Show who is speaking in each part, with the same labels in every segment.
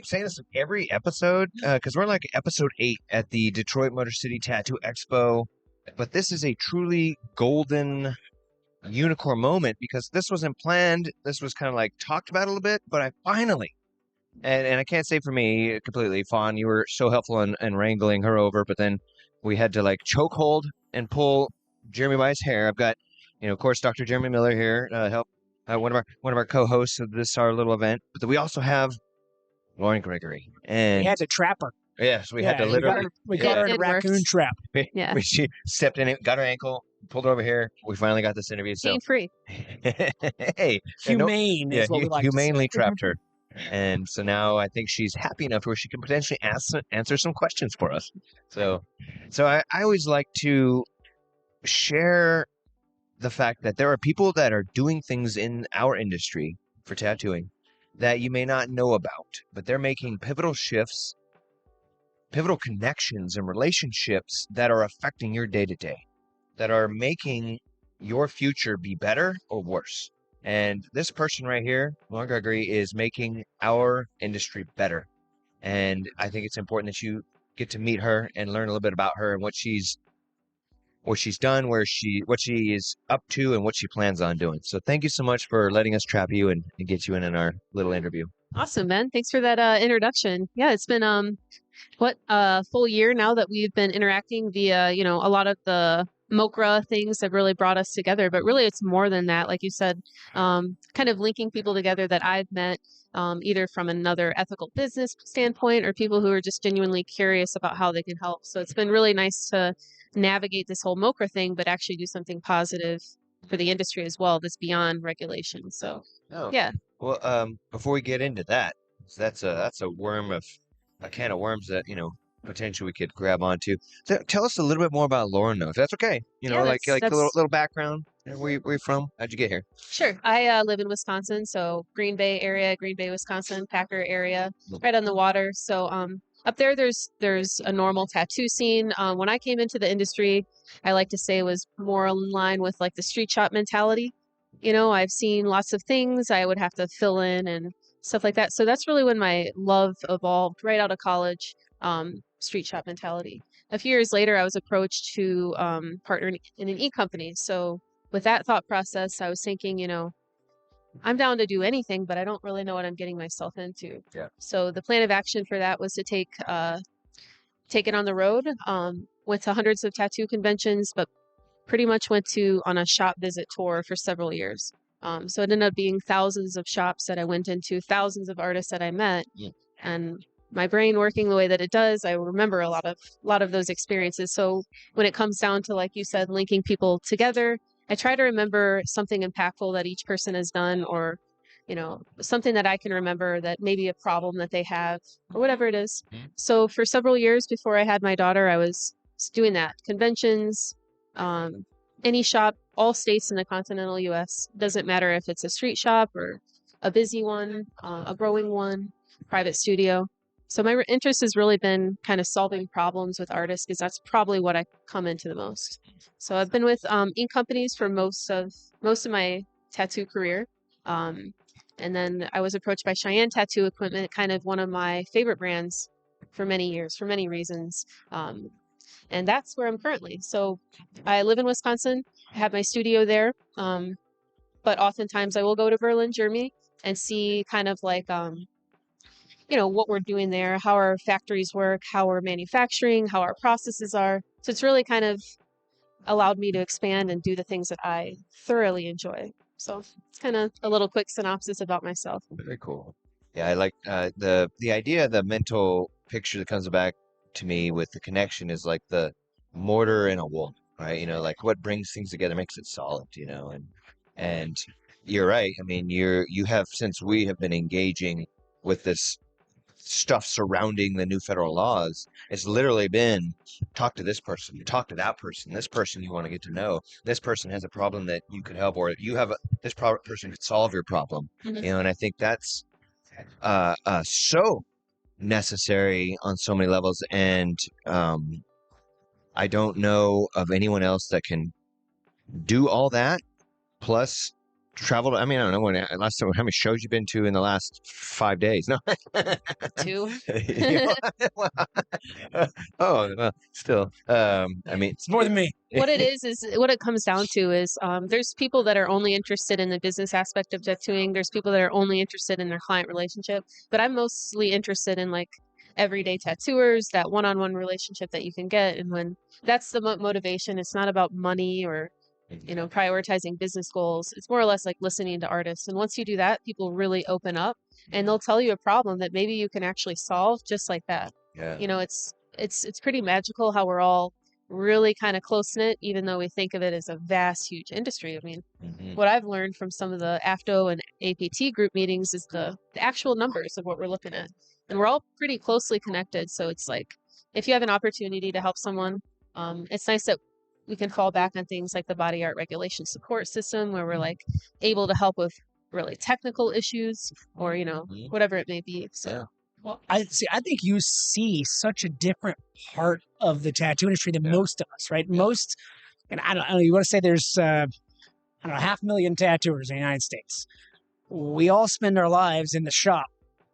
Speaker 1: saying this every episode because we're like episode 8 at the Detroit Motor City Tattoo Expo, but this is a truly golden unicorn moment because this wasn't planned. This was kind of like talked about a little bit, but I finally, and I can't say for me completely, Fawn, you were so helpful in wrangling her over, but then we had to like chokehold and pull Jeremy by his hair. I've got, of course, Dr. Jeremy Miller here, help one of our co-hosts of our little event, but then we also have Lauren Gregory, and
Speaker 2: we had to trap her.
Speaker 1: Yes, we had to literally.
Speaker 2: We got her in a raccoon trap.
Speaker 3: Yeah,
Speaker 1: she stepped in it, got her ankle, pulled her over here. We finally got this interview. So
Speaker 3: pain free.
Speaker 1: Hey,
Speaker 2: humane is what we like
Speaker 1: humanely
Speaker 2: to say.
Speaker 1: trapped her, and so now I think she's happy enough where she can potentially answer some questions for us. So I always like to share the fact that there are people that are doing things in our industry for tattooing that you may not know about, but they're making pivotal shifts, pivotal connections and relationships that are affecting your day-to-day, that are making your future be better or worse. And this person right here, Lauren Gregory, is making our industry better. And I think it's important that you get to meet her and learn a little bit about her and what she's done, what she is up to, and what she plans on doing. So thank you so much for letting us trap you and get you in our little interview.
Speaker 3: Awesome, Ben. Thanks for that introduction. Yeah, it's been a full year now that we've been interacting via, a lot of the MOCRA things have really brought us together, but really it's more than that. Like you said, kind of linking people together that I've met, either from another ethical business standpoint or people who are just genuinely curious about how they can help. So it's been really nice to navigate this whole MOCRA thing, but actually do something positive for the industry as well that's beyond regulation. So, yeah.
Speaker 1: Well, before we get into that, that's a can of worms that, potentially we could grab onto. So tell us a little bit more about Lauren, though, if that's okay. Like a little background. Where you from? How'd you get here?
Speaker 3: Sure. I live in Wisconsin, so Green Bay area, Green Bay, Wisconsin, Packer area, right on the water. So up there's a normal tattoo scene. When I came into the industry, I like to say it was more in line with like the street shop mentality. I've seen lots of things I would have to fill in and stuff like that. So that's really when my love evolved right out of college, street shop mentality. A few years later, I was approached to partner in an e-company. So with that thought process, I was thinking, I'm down to do anything, but I don't really know what I'm getting myself into.
Speaker 1: Yeah.
Speaker 3: So the plan of action for that was to take it on the road, went to hundreds of tattoo conventions, but pretty much went on a shop visit tour for several years. So it ended up being thousands of shops that I went into, thousands of artists that I met, and my brain working the way that it does, I remember a lot of those experiences. So when it comes down to, like you said, linking people together, I try to remember something impactful that each person has done, or something that I can remember, that maybe a problem that they have or whatever it is. So for several years before I had my daughter, I was doing that. Conventions, any shop, all states in the continental U.S. Doesn't matter if it's a street shop or a busy one, a growing one, private studio. So my interest has really been kind of solving problems with artists, because that's probably what I come into the most. So I've been with ink companies for most of my tattoo career. And then I was approached by Cheyenne Tattoo Equipment, kind of one of my favorite brands for many years, for many reasons. And that's where I'm currently. So I live in Wisconsin. I have my studio there. But oftentimes I will go to Berlin, Germany, and see kind of like, what we're doing there, how our factories work, how we're manufacturing, how our processes are. So it's really kind of allowed me to expand and do the things that I thoroughly enjoy. So it's kind of a little quick synopsis about myself.
Speaker 1: Very cool. Yeah, I like the idea, the mental picture that comes back to me with the connection is like the mortar and a wall, right? Like what brings things together makes it solid, and you're right. I mean, you have, since we have been engaging with this stuff surrounding the new federal laws, it's literally been talk to this person, talk to that person, this person you want to get to know, this person has a problem that you could help, or you have this person could solve your problem. And I think that's so necessary on so many levels, and I don't know of anyone else that can do all that plus traveled? I mean, I don't know how many shows you've been to in the last 5 days? No,
Speaker 3: 2.
Speaker 1: Oh, well, still. I mean,
Speaker 2: It's more than me.
Speaker 3: What it is what it comes down to is there's people that are only interested in the business aspect of tattooing. There's people that are only interested in their client relationship, but I'm mostly interested in like everyday tattooers, that one-on-one relationship that you can get. And when that's the motivation, it's not about money or prioritizing business goals. It's more or less like listening to artists. And once you do that, people really open up and they'll tell you a problem that maybe you can actually solve just like that.
Speaker 1: Yeah.
Speaker 3: It's pretty magical how we're all really kind of close-knit, even though we think of it as a vast, huge industry. I mean, what I've learned from some of the AFTO and APT group meetings is the actual numbers of what we're looking at. And we're all pretty closely connected. So it's like, if you have an opportunity to help someone, it's nice that we can fall back on things like the body art regulation support system, where we're like able to help with really technical issues or, whatever it may be. So.
Speaker 2: Yeah. Well, I think you see such a different part of the tattoo industry than most of us, right? Most, and I don't know, you want to say there's, 500,000 tattooers in the United States. We all spend our lives in the shop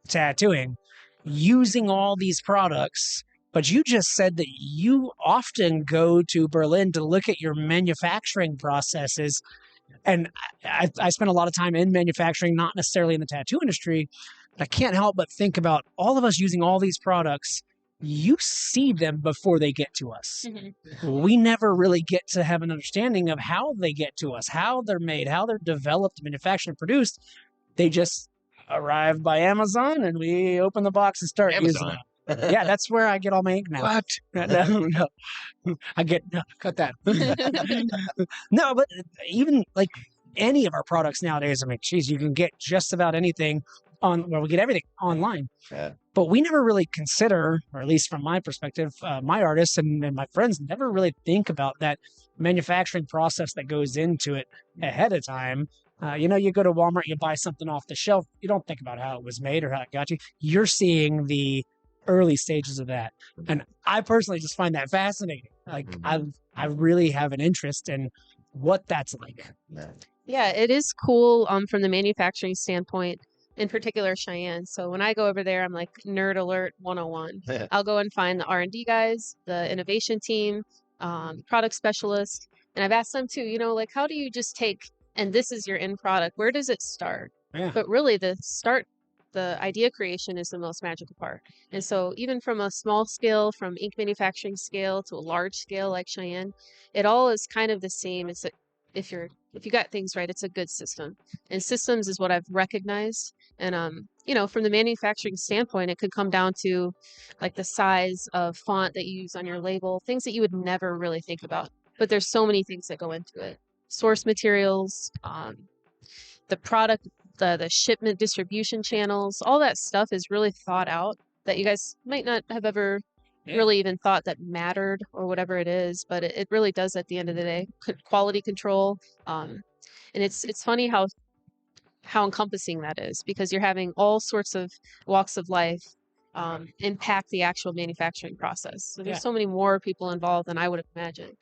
Speaker 2: tattooing, using all these products, but you just said that you often go to Berlin to look at your manufacturing processes. And I spend a lot of time in manufacturing, not necessarily in the tattoo industry. I can't help but think about all of us using all these products. You see them before they get to us. We never really get to have an understanding of how they get to us, how they're made, how they're developed, manufactured, and produced. They just arrive by Amazon and we open the box and start using them. Yeah, that's where I get all my ink now.
Speaker 1: What?
Speaker 2: No. Cut that. No, but even like any of our products nowadays, I mean, geez, you can get just about anything we get everything online. Yeah. But we never really consider, or at least from my perspective, my artists and my friends never really think about that manufacturing process that goes into it ahead of time. You go to Walmart, you buy something off the shelf. You don't think about how it was made or how it got you. You're seeing the early stages of that. And I personally just find that fascinating. Like I really have an interest in what that's like.
Speaker 3: Yeah, it is cool from the manufacturing standpoint, in particular Cheyenne. So when I go over there, I'm like nerd alert 101. I'll go and find the R&D guys, the innovation team, product specialist. And I've asked them too, like how do you just take, and this is your end product, where does it start? Yeah. But really the idea creation is the most magical part. And so even from a small scale, from ink manufacturing scale to a large scale like Cheyenne, it all is kind of the same. It's if you got things right, it's a good system. And systems is what I've recognized. And from the manufacturing standpoint, it could come down to like the size of font that you use on your label, things that you would never really think about. But there's so many things that go into it. Source materials, the product, the shipment distribution channels, all that stuff is really thought out that you guys might not have ever really even thought that mattered or whatever it is, but it really does at the end of the day. Quality control. And it's funny how encompassing that is, because you're having all sorts of walks of life impact the actual manufacturing process. So there's so many more people involved than I would have imagined.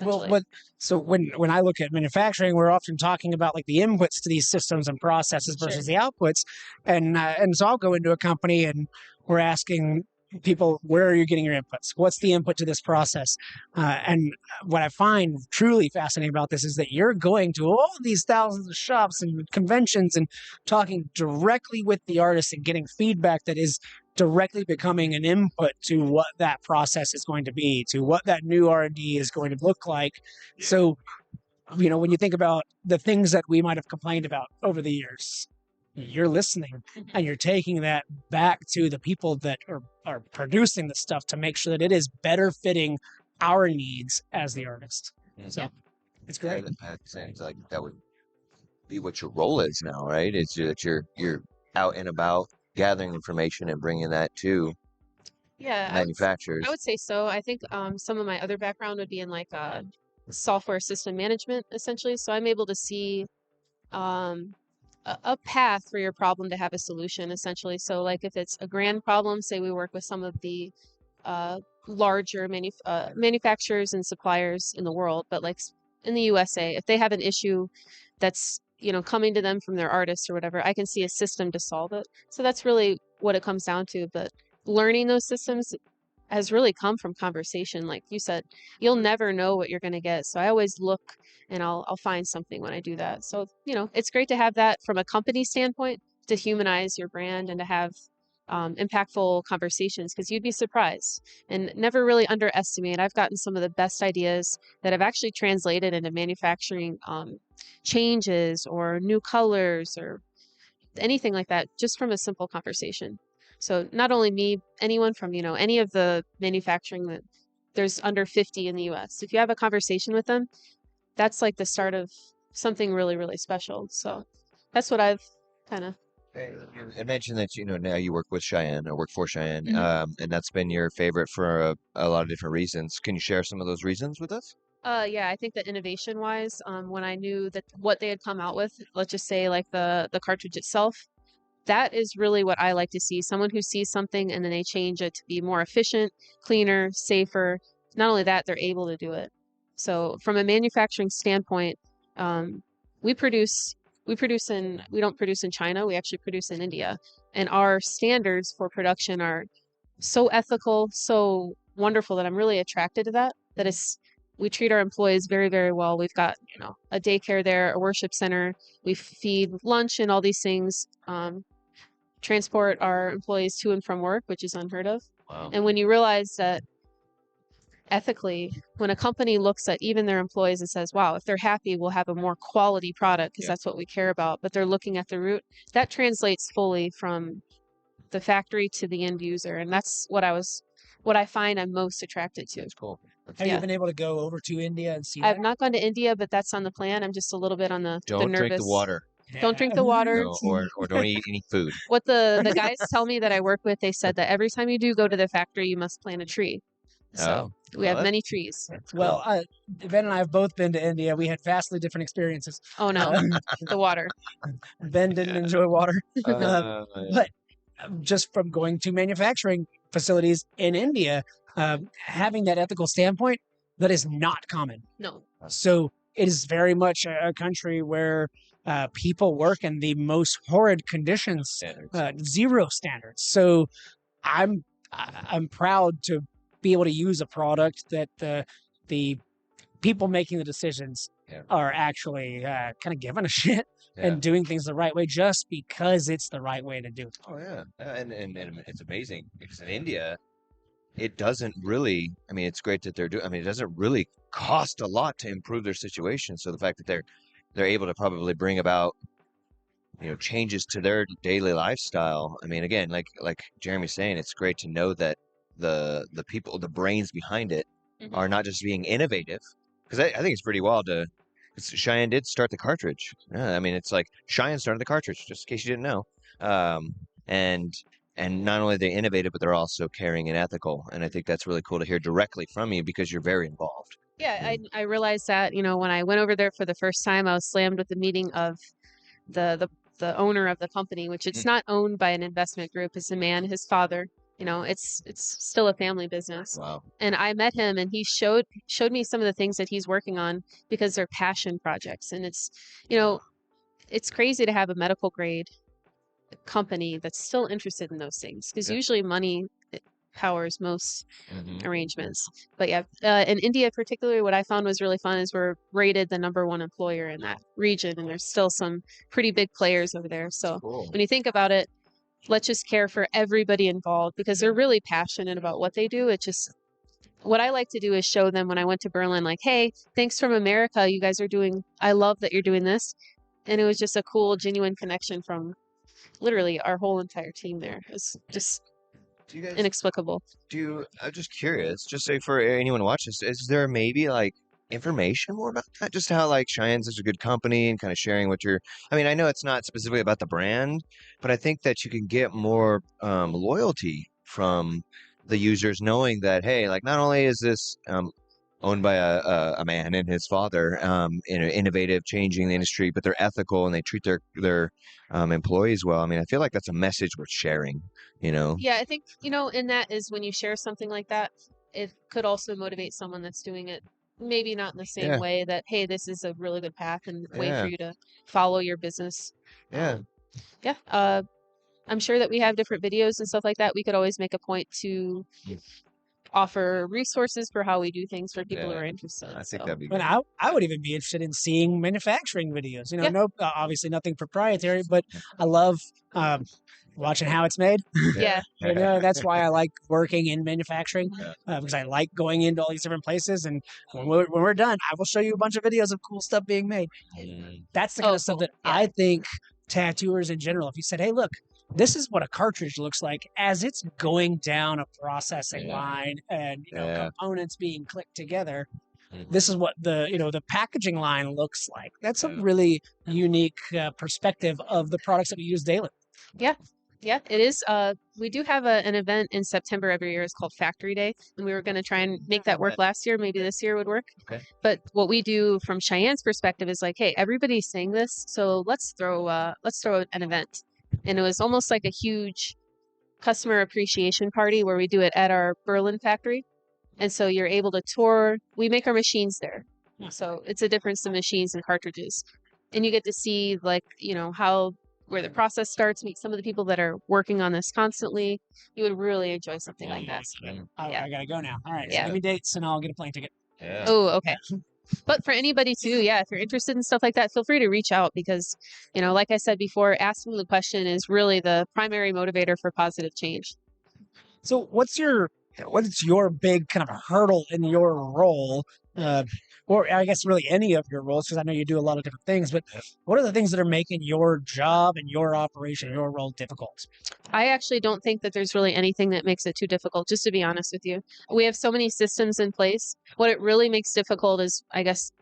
Speaker 2: Well, so when I look at manufacturing, we're often talking about like the inputs to these systems and processes versus the outputs. And so I'll go into a company and we're asking people, where are you getting your inputs? What's the input to this process? And what I find truly fascinating about this is that you're going to all these thousands of shops and conventions and talking directly with the artists and getting feedback that is directly becoming an input to what that process is going to be, to what that new R&D is going to look like. So, when you think about the things that we might have complained about over the years, you're listening and you're taking that back to the people that are producing the stuff to make sure that it is better fitting our needs as the artist. So it's great.
Speaker 1: That seems like that would be what your role is now, right? It's that you're out and about gathering information and bringing that to manufacturers.
Speaker 3: I would say so. I think some of my other background would be in like software system management, essentially. So I'm able to see a path for your problem to have a solution, essentially. So like if it's a grand problem, say we work with some of the larger manufacturers and suppliers in the world, but like in the USA, if they have an issue that's coming to them from their artists or whatever, I can see a system to solve it. So that's really what it comes down to. But learning those systems has really come from conversation. Like you said, you'll never know what you're going to get. So I always look and I'll find something when I do that. So, it's great to have that from a company standpoint, to humanize your brand and to have impactful conversations, because you'd be surprised and never really underestimate. I've gotten some of the best ideas that have actually translated into manufacturing changes or new colors or anything like that, just from a simple conversation. So not only me, anyone from, any of the manufacturing that there's under 50 in the US. If you have a conversation with them, that's like the start of something really, really special. So that's what I've kind of.
Speaker 1: I mentioned that now you work with Cheyenne or work for Cheyenne,
Speaker 3: Mm-hmm.
Speaker 1: and that's been your favorite for a lot of different reasons. Can you share some of those reasons with us?
Speaker 3: Yeah, I think that innovation wise, when I knew that what they had come out with, let's just say like the cartridge itself, that is really what I like to see. Someone who sees something and then they change it to be more efficient, cleaner, safer. Not only that, they're able to do it. So from a manufacturing standpoint, we produce we don't produce in China, we actually produce in India. And our standards for production are so ethical, so wonderful, that I'm really attracted to that. That is, we treat our employees very, very well. We've got, a daycare there, a worship center. We feed lunch and all these things. Transport our employees to and from work, which is unheard of.
Speaker 1: Wow.
Speaker 3: And when you realize that ethically, when a company looks at even their employees and says, wow, if they're happy, we'll have a more quality product because that's what we care about, but they're looking at the root, that translates fully from the factory to the end user. And that's what I find I'm most attracted to.
Speaker 1: That's cool.
Speaker 2: Have you been able to go over to India and see
Speaker 3: I've
Speaker 2: that?
Speaker 3: not gone to India, but that's on the plan. I'm just a little bit on the
Speaker 1: Don't
Speaker 3: nervous.
Speaker 1: drink the water.
Speaker 3: Don't drink the water.
Speaker 1: No, or don't eat any food.
Speaker 3: What the guys tell me that I work with, they said that every time you do go to the factory, you must plant a tree. So we have many trees.
Speaker 2: Well, Ben and I have both been to India. We had vastly different experiences.
Speaker 3: Oh no, the water.
Speaker 2: Ben didn't enjoy water,
Speaker 1: Yeah.
Speaker 2: but just from going to manufacturing facilities in India, having that ethical standpoint, that is not common.
Speaker 3: No.
Speaker 2: So it is very much a country where people work in the most horrid conditions, zero standards. So I'm proud to be able to use a product that the people making the decisions are actually kind of giving a shit and doing things the right way just because it's the right way to do it.
Speaker 1: Oh yeah, and it's amazing because in India, it doesn't really. I mean, it's great that they're doing. I mean, it doesn't really cost a lot to improve their situation. So the fact that they're able to probably bring about changes to their daily lifestyle. I mean, again, like Jeremy's saying, it's great to know that the people, the brains behind it, are not just being innovative. Because I think it's pretty wild to. Cheyenne did start the cartridge. Yeah, I mean, it's like Cheyenne started the cartridge, just in case you didn't know. And not only are they innovative, but they're also caring and ethical. And I think that's really cool to hear directly from you because you're very involved.
Speaker 3: Yeah, I realized that, when I went over there for the first time, I was slammed with the meeting of the owner of the company, which it's not owned by an investment group. It's a man, his father. It's still a family business.
Speaker 1: Wow.
Speaker 3: And I met him and he showed me some of the things that he's working on because they're passion projects. And it's, it's crazy to have a medical grade company that's still interested in those things, because usually money powers most arrangements. But in India particularly, what I found was really fun is we're rated the #1 employer in that region, and there's still some pretty big players over there. So when you think about it, let's just care for everybody involved because they're really passionate about what they do. It's just what I like to do is show them when I went to Berlin, like, hey, thanks from America. You guys are I love that you're doing this. And it was just a cool, genuine connection from literally our whole entire team there. It's just inexplicable.
Speaker 1: I'm just curious, just say for anyone watching this, is there maybe like information more about that? Just how like Cheyenne's such a good company and kind of sharing what I mean, I know it's not specifically about the brand, but I think that you can get more loyalty from the users knowing that, hey, like not only is this owned by a man and his father, innovative, changing the industry, but they're ethical and they treat their employees well. I mean, I feel like that's a message worth sharing,
Speaker 3: Yeah, I think, in that is when you share something like that, it could also motivate someone that's doing it maybe not in the same way that, hey, this is a really good path and way for you to follow your business. I'm sure that we have different videos and stuff like that. We could always make a point to offer resources for how we do things for people who are interested.
Speaker 1: I think that'd be
Speaker 2: great. But I would even be interested in seeing manufacturing videos. You know, no, obviously nothing proprietary, but I love watching how it's made.
Speaker 3: Yeah.
Speaker 2: You know, that's why I like working in manufacturing, because I like going into all these different places. And when we're done, I will show you a bunch of videos of cool stuff being made. That's the kind of stuff that I think tattooers in general, if you said, hey, look, this is what a cartridge looks like as it's going down a processing line and, you know, components being clicked together. This is what the packaging line looks like. That's a really unique perspective of the products that we use daily.
Speaker 3: Yeah, it is. We do have an event in September every year. It's called Factory Day, and we were going to try and make that work last year. Maybe this year would work.
Speaker 1: Okay.
Speaker 3: But what we do from Cheyenne's perspective is like, hey, everybody's saying this, so let's throw an event. And it was almost like a huge customer appreciation party where we do it at our Berlin factory. And so you're able to tour. We make our machines there. So it's a difference in machines and cartridges. And you get to see, like, you know, where the process starts, meet some of the people that are working on this constantly. You would really enjoy something like that.
Speaker 2: I got to go now. All right. So give me dates and I'll get a plane ticket.
Speaker 3: Oh, okay. But for anybody too, if you're interested in stuff like that, feel free to reach out because, you know, like I said before, asking the question is really the primary motivator for positive change.
Speaker 2: So what's your big kind of hurdle in your role? Or I guess really any of your roles, because I know you do a lot of different things, but what are the things that are making your job and your operation, your role difficult?
Speaker 3: I actually don't think that there's really anything that makes it too difficult, just to be honest with you. We have so many systems in place. What it really makes difficult is, I guess,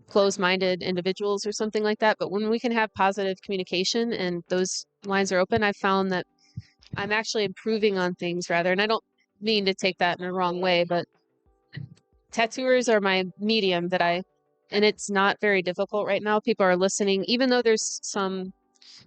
Speaker 3: closed-minded individuals or something like that. But when we can have positive communication and those lines are open, I've found that I'm actually improving on things rather. And I don't mean to take that in a wrong way, but tattooers are my medium and it's not very difficult right now. People are listening, even though there's some,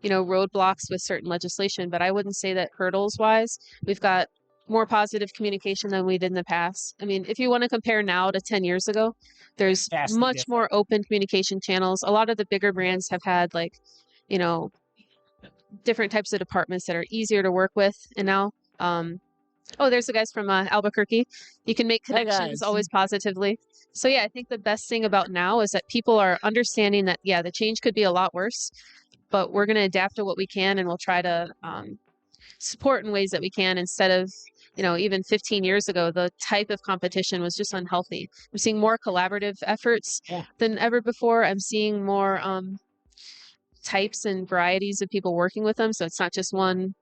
Speaker 3: you know, roadblocks with certain legislation, but I wouldn't say that hurdles wise, we've got more positive communication than we did in the past. I mean, if you want to compare now to 10 years ago, there's much more open communication channels. A lot of the bigger brands have had, like, you know, different types of departments that are easier to work with. And now, there's the guys from Albuquerque. You can make connections always positively. So I think the best thing about now is that people are understanding that, the change could be a lot worse, but we're going to adapt to what we can and we'll try to support in ways that we can instead of, you know, even 15 years ago, the type of competition was just unhealthy. I'm seeing more collaborative efforts than ever before. I'm seeing more types and varieties of people working with them. So it's not just one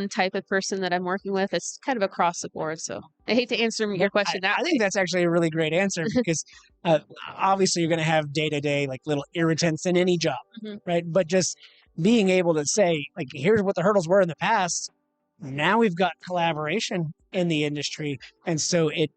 Speaker 3: type of person that I'm working with. It's kind of across the board. So I hate to answer your question that way.
Speaker 2: I think that's actually a really great answer because obviously you're going to have day-to-day like little irritants in any job, right? But just being able to say, like, here's what the hurdles were in the past. Now we've got collaboration in the industry. And so it,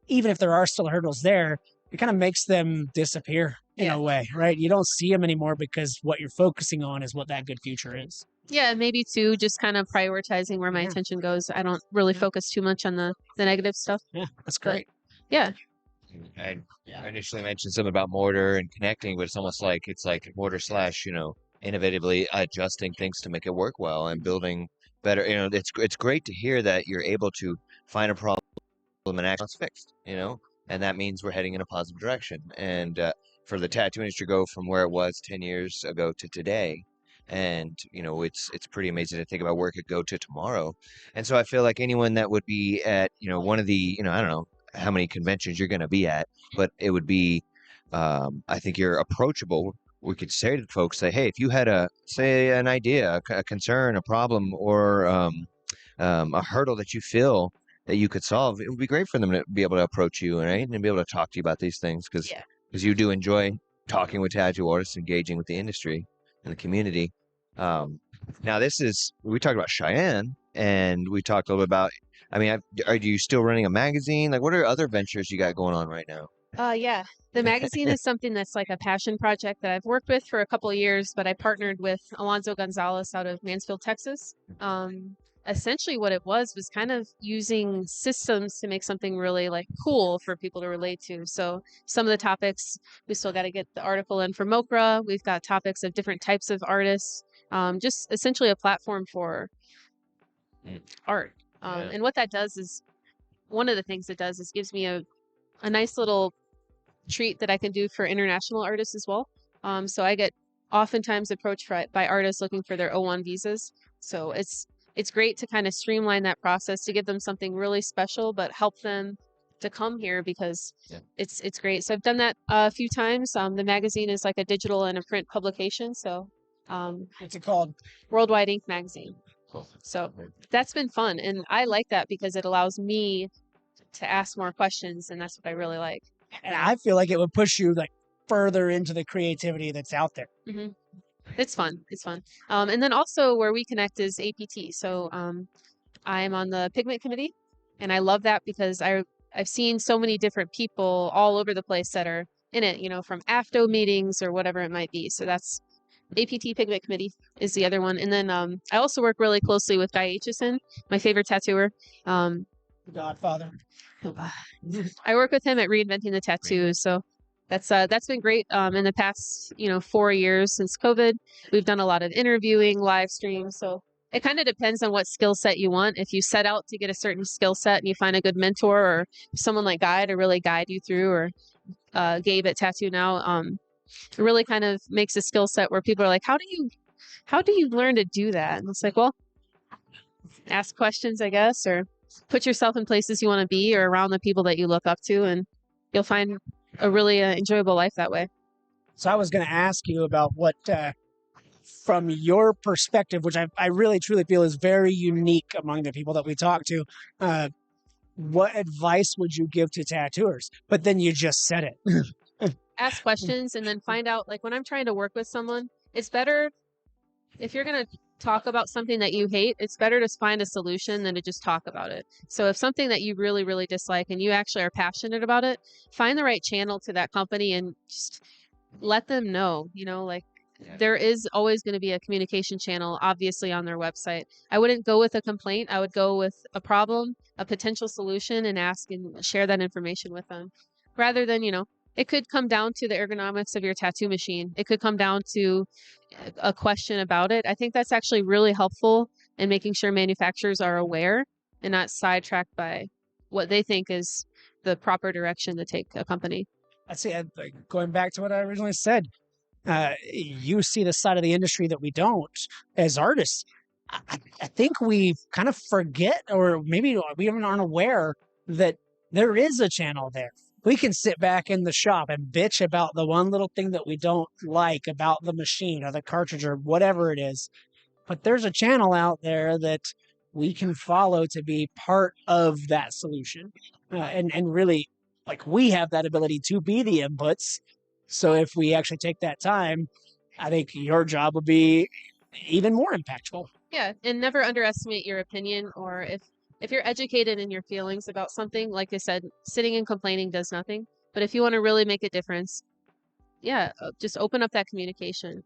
Speaker 2: even if there are still hurdles there, it kind of makes them disappear in a way, right? You don't see them anymore because what you're focusing on is what that good future is.
Speaker 3: Yeah, maybe too, just kind of prioritizing where my attention goes. I don't really focus too much on the negative stuff.
Speaker 2: Yeah, that's great.
Speaker 3: But,
Speaker 1: I initially mentioned something about mortar and connecting, but it's almost like mortar / you know, innovatively adjusting things to make it work well and building better. You know, it's great to hear that you're able to find a problem and actually it's fixed. You know, and that means we're heading in a positive direction. And for the tattoo industry to go from where it was 10 years ago to today. And, you know, it's pretty amazing to think about where it could go to tomorrow. And so I feel like anyone that would be at, you know, one of the, you know, I don't know how many conventions you're going to be at, but it would be, I think you're approachable. We could say to folks, say, hey, if you had an idea, a concern, a problem, or a hurdle that you feel that you could solve, it would be great for them to be able to approach you, right? And be able to talk to you about these things because you do enjoy talking with tattoo artists, engaging with the industry and the community. Now we talked about Cheyenne and we talked a little bit about, I mean, are you still running a magazine? Like, what are other ventures you got going on right now?
Speaker 3: The magazine is something that's like a passion project that I've worked with for a couple of years, but I partnered with Alonzo Gonzalez out of Mansfield, Texas. essentially what it was kind of using systems to make something really like cool for people to relate to. So some of the topics, we still got to get the article in for MOCRA. We've got topics of different types of artists, just essentially a platform for art. And what that does is, one of the things it does is gives me a nice little treat that I can do for international artists as well. So I get oftentimes approached by artists looking for their O1 visas. So it's great to kind of streamline that process to give them something really special, but help them to come here because it's great. So I've done that a few times. The magazine is like a digital and a print publication. So
Speaker 2: what's it called?
Speaker 3: Worldwide Ink Magazine. Cool. So that's been fun. And I like that because it allows me to ask more questions. And that's what I really like.
Speaker 2: And I feel like it would push you like further into the creativity that's out there.
Speaker 3: Mm-hmm. It's fun. It's fun. And then also where we connect is APT. So I'm on the pigment committee, and I love that because I've seen so many different people all over the place that are in it, you know, from AFTO meetings or whatever it might be. So that's APT Pigment Committee is the other one. And then I also work really closely with Guy Aitchison, my favorite tattooer.
Speaker 2: Godfather.
Speaker 3: I work with him at Reinventing the Tattoo. So that's been great. In the past, 4 years since COVID, we've done a lot of interviewing, live streams. So it kind of depends on what skill set you want. If you set out to get a certain skill set and you find a good mentor or someone like Guy to really guide you through, or Gabe at Tattoo Now, it really kind of makes a skill set where people are like, how do you learn to do that? And it's like, well, ask questions, I guess, or put yourself in places you want to be or around the people that you look up to, and you'll find a really enjoyable life that way.
Speaker 2: So I was going to ask you about what, from your perspective, which I really truly feel is very unique among the people that we talk to, what advice would you give to tattooers? But then you just said it.
Speaker 3: Ask questions and then find out, like when I'm trying to work with someone, it's better if you're going to talk about something that you hate, it's better to find a solution than to just talk about it. So if something that you really, really dislike and you actually are passionate about it, find the right channel to that company and just let them know, there is always going to be a communication channel, obviously, on their website. I wouldn't go with a complaint. I would go with a problem, a potential solution, and ask and share that information with them rather than, it could come down to the ergonomics of your tattoo machine. It could come down to a question about it. I think that's actually really helpful in making sure manufacturers are aware and not sidetracked by what they think is the proper direction to take a company.
Speaker 2: I see. Going back to what I originally said, you see the side of the industry that we don't as artists. I think we kind of forget, or maybe we even aren't aware that there is a channel there. We can sit back in the shop and bitch about the one little thing that we don't like about the machine or the cartridge or whatever it is. But there's a channel out there that we can follow to be part of that solution. And really, like, we have that ability to be the inputs. So if we actually take that time, I think your job would be even more impactful.
Speaker 3: Yeah, and never underestimate your opinion, or if you're educated in your feelings about something, like I said, sitting and complaining does nothing. But if you want to really make a difference, just open up that communication.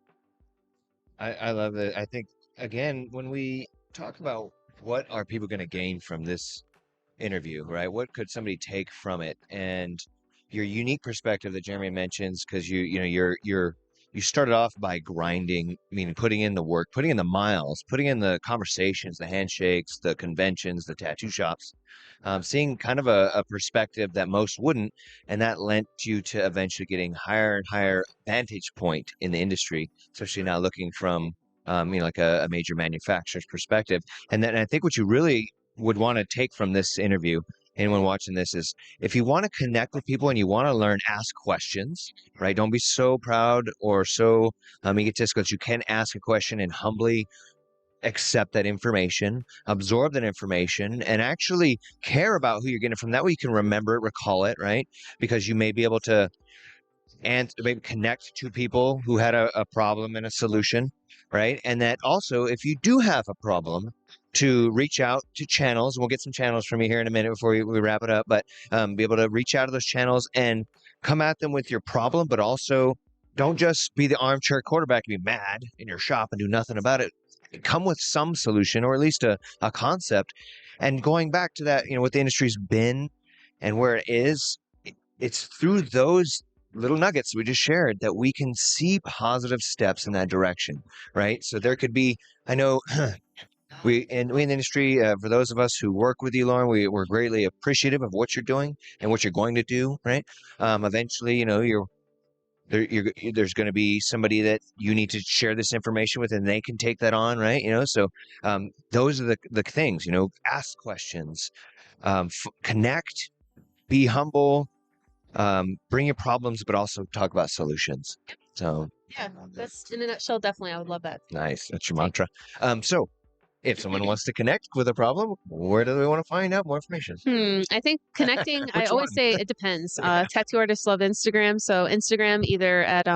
Speaker 1: I love it. I think, again, when we talk about what are people going to gain from this interview, right? What could somebody take from it? And your unique perspective that Jeremy mentions, because you started off by grinding, meaning putting in the work, putting in the miles, putting in the conversations, the handshakes, the conventions, the tattoo shops, seeing kind of a perspective that most wouldn't. And that lent you to eventually getting higher and higher vantage point in the industry, especially now looking from, like a major manufacturer's perspective. And then I think what you really would want to take from this interview, anyone watching this, is if you want to connect with people and you want to learn, ask questions, right? Don't be so proud or so egotistical that you can ask a question and humbly accept that information, absorb that information, and actually care about who you're getting from. That way you can remember it, recall it, right? Because you may be able to maybe connect to people who had a problem and a solution, right? And that also, if you do have a problem, to reach out to channels. We'll get some channels from you here in a minute before we wrap it up, but be able to reach out to those channels and come at them with your problem, but also don't just be the armchair quarterback and be mad in your shop and do nothing about it. come with some solution or at least a concept. And going back to that, what the industry's been and where it is, it's through those little nuggets we just shared that we can see positive steps in that direction, right? So there could be, I know we in the industry, for those of us who work with you, Lauren, we're greatly appreciative of what you're doing and what you're going to do, right? Eventually, there's going to be somebody that you need to share this information with and they can take that on, right? So those are the things, ask questions, connect, be humble, bring your problems, but also talk about solutions. So
Speaker 3: Yeah, that's in a nutshell. Definitely, I would love that.
Speaker 1: nice. That's your mantra. So if someone wants to connect with a problem, where do they want to find out more information?
Speaker 3: I think connecting, I
Speaker 1: Which
Speaker 3: always
Speaker 1: one?
Speaker 3: say it depends. Tattoo artists love Instagram. So Instagram, either at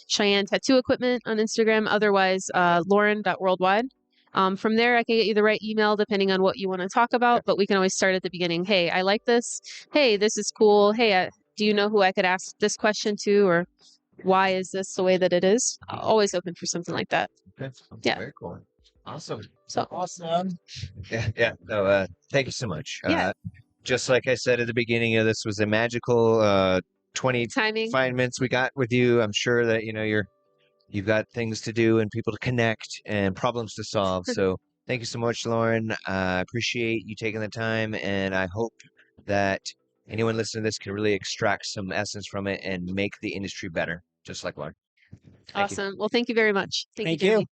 Speaker 3: Cheyenne Tattoo Equipment on Instagram, otherwise lauren.worldwide. From there, I can get you the right email depending on what you want to talk about, but we can always start at the beginning. Hey, I like this. Hey, this is cool. Hey, do you know who I could ask this question to? Or why is this the way that it is? Always open for something like that.
Speaker 1: Okay.
Speaker 3: Yeah.
Speaker 1: Very cool. Awesome.
Speaker 2: So awesome.
Speaker 1: Yeah. No, thank you so much.
Speaker 3: Yeah.
Speaker 1: Just like I said at the beginning, this was a magical 25
Speaker 3: Timing.
Speaker 1: minutes we got with you. I'm sure that you've got things to do and people to connect and problems to solve. So thank you so much, Lauren. I appreciate you taking the time, and I hope that anyone listening to this can really extract some essence from it and make the industry better, just like Lauren. Thank you.
Speaker 3: Awesome. Well, thank you very much.
Speaker 2: Thank
Speaker 3: Jamie.
Speaker 2: you.